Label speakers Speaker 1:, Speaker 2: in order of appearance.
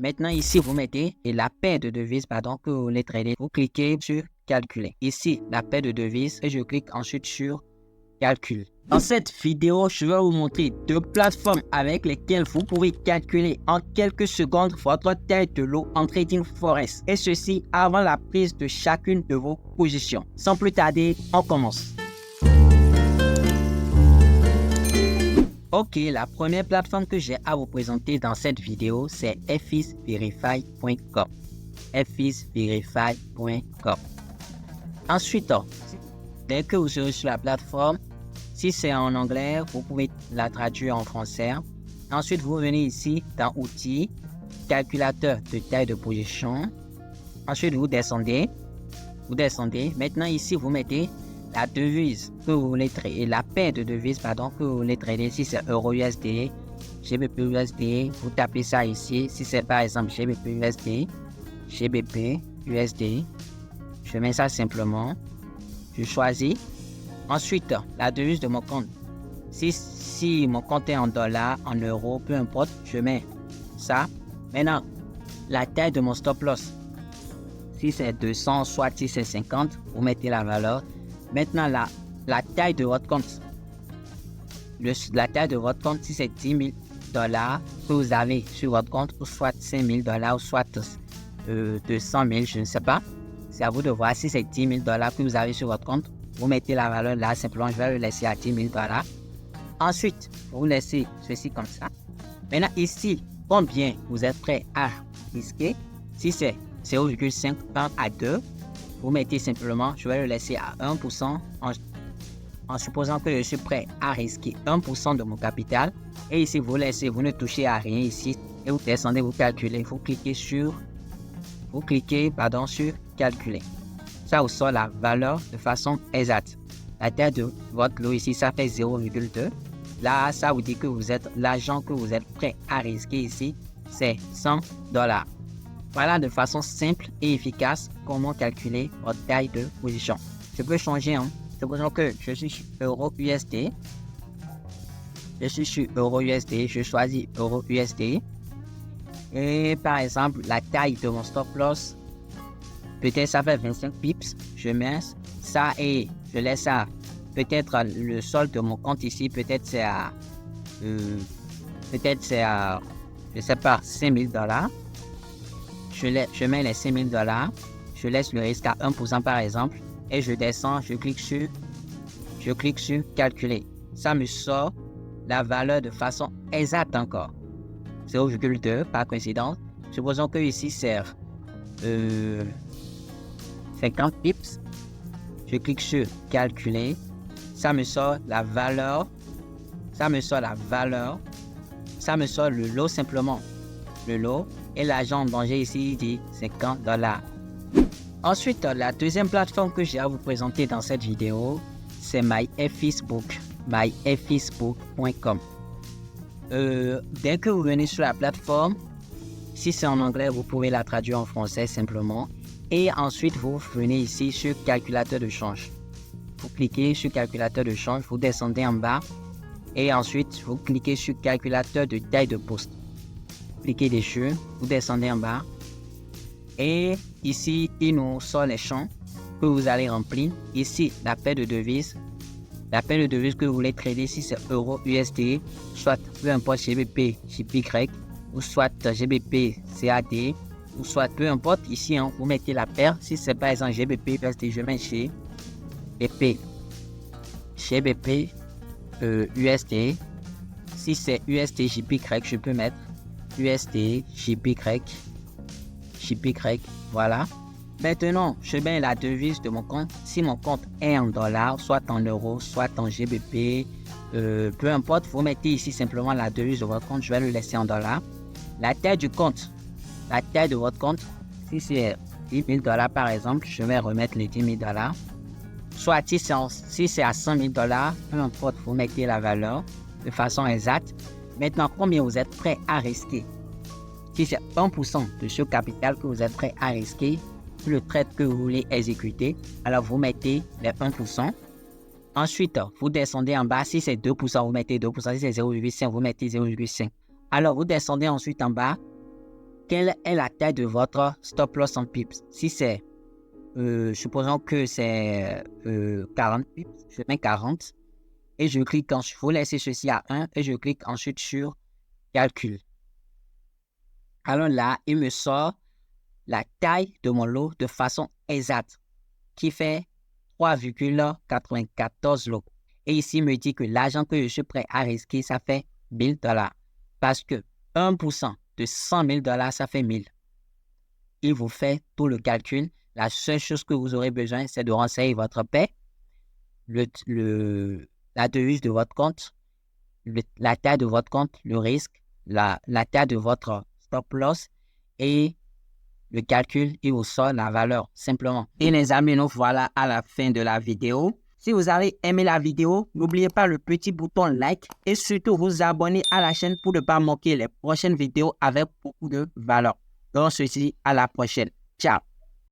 Speaker 1: Maintenant, ici, vous mettez la paire de devises que vous voulez trader. Vous cliquez sur calculer. Ici, la paire de devises et je clique ensuite sur calcul. Dans cette vidéo, je vais vous montrer deux plateformes avec lesquelles vous pouvez calculer en quelques secondes votre taille de lot en trading forex. Et ceci avant la prise de chacune de vos positions. Sans plus tarder, on commence. Ok, la première plateforme que j'ai à vous présenter dans cette vidéo, c'est FXVerify.com. FXVerify.com. Ensuite, dès que vous serez sur la plateforme, si c'est en anglais, vous pouvez la traduire en français. Ensuite, vous venez ici dans Outils, calculateur de taille de position. Ensuite, vous descendez. Maintenant, ici, vous mettez la devise que vous voulez trader, la paire de devises que vous voulez trader. Ici, c'est Euro-USD, GBP-USD. Vous tapez ça ici. Si c'est par exemple GBP-USD, GBP-USD. Je mets ça simplement. Je choisis. Ensuite, la devise de mon compte. Si mon compte est en dollars, en euros, peu importe, je mets ça. Maintenant, la taille de mon stop loss. Si c'est 200, soit si c'est 50, vous mettez la valeur. Maintenant, la taille de votre compte. La taille de votre compte, si c'est 10 000 dollars que vous avez sur votre compte, ou soit 5 000 dollars, ou soit 200 000, je ne sais pas. C'est à vous de voir. Si c'est 10 000 dollars que vous avez sur votre compte, vous mettez la valeur là, simplement, je vais le laisser à 10 000 dollars. Ensuite, vous laissez ceci comme ça. Maintenant, ici, combien vous êtes prêt à risquer? Si c'est 0,5 à 2, vous mettez simplement, je vais le laisser à 1% en supposant que je suis prêt à risquer 1% de mon capital. Et ici, vous laissez, vous ne touchez à rien ici. Et vous descendez, vous calculez, vous cliquez sur calculer. Ça vous sort la valeur de façon exacte. La taille de votre lot ici, ça fait 0,2. Là, ça vous dit que l'argent que vous êtes prêt à risquer ici, c'est 100 dollars. Voilà de façon simple et efficace comment calculer votre taille de position. Je peux changer. Supposons que je suis sur Euro-USD. Je choisis Euro-USD. Et par exemple, la taille de mon stop loss, peut-être ça fait 25 pips. Je mets ça et je laisse ça. Peut-être le solde de mon compte ici, peut-être c'est à, je sais pas, 5 000 dollars. Je mets les 5 000 dollars. Je laisse le risque à 1% par exemple. Et je descends, je clique sur calculer. Ça me sort la valeur de façon exacte encore. 0,2 par coïncidence. Supposons que ici c'est 50 pips. Je clique sur calculer. Ça me sort la valeur. Ça me sort le lot simplement. Le lot. Et l'argent en danger ici, il dit 50 dollars. Ensuite, la deuxième plateforme que j'ai à vous présenter dans cette vidéo, c'est MyFXBook. MyFXBook.com. Dès que vous venez sur la plateforme, si c'est en anglais, vous pouvez la traduire en français simplement. Et ensuite, vous venez ici sur calculateur de change. Vous cliquez sur calculateur de change, vous descendez en bas. Et ensuite, vous cliquez sur calculateur de taille de poste. Cliquez dessus, vous descendez en bas. Et ici, il nous sort les champs que vous allez remplir. Ici, la paire de devises. La paire de devises que vous voulez trader, si c'est Euro-USD, soit peu importe GBP, JPY, ou soit GBP, CAD, ou soit peu importe. Ici, vous mettez la paire. Si c'est par exemple GBP, USD, je mets GBP, USD. Si c'est USD, JPY, je peux mettre USD, JPY, voilà. Maintenant, je mets la devise de mon compte. Si mon compte est en dollars, soit en euros, soit en GBP, peu importe, vous mettez ici simplement la devise de votre compte. Je vais le laisser en dollars. La taille du compte, la taille de votre compte, si c'est 10 000 dollars par exemple, je vais remettre les 10 000 dollars. Soit si c'est à 100 000 dollars, peu importe, vous mettez la valeur de façon exacte. Maintenant, combien vous êtes prêt à risquer? Si c'est 1% de ce capital que vous êtes prêt à risquer, sur le trade que vous voulez exécuter, alors vous mettez les 1%. Ensuite, vous descendez en bas. Si c'est 2%, vous mettez 2%. Si c'est 0,5, vous mettez 0,5. Alors, vous descendez ensuite en bas. quelle est la taille de votre stop loss en pips. Si c'est, supposons que c'est 40 pips, je mets 40 et je clique ensuite, il faut laisser ceci à 1 et je clique ensuite sur calcul. Alors là, il me sort la taille de mon lot de façon exacte qui fait 3,94 lots. Et ici, il me dit que l'argent que je suis prêt à risquer, ça fait $1000. Parce que 1% de $100,000, ça fait 1000. Il vous fait tout le calcul. La seule chose que vous aurez besoin, c'est de renseigner votre paie, la devise de votre compte, la taille de votre compte, le risque, la taille de votre stop loss et le calcul, il vous sort la valeur simplement. Et les amis, nous voilà à la fin de la vidéo. Si vous avez aimé la vidéo, n'oubliez pas le petit bouton like et surtout vous abonner à la chaîne pour ne pas manquer les prochaines vidéos avec beaucoup de valeur. Donc, on se dit à la prochaine. Ciao!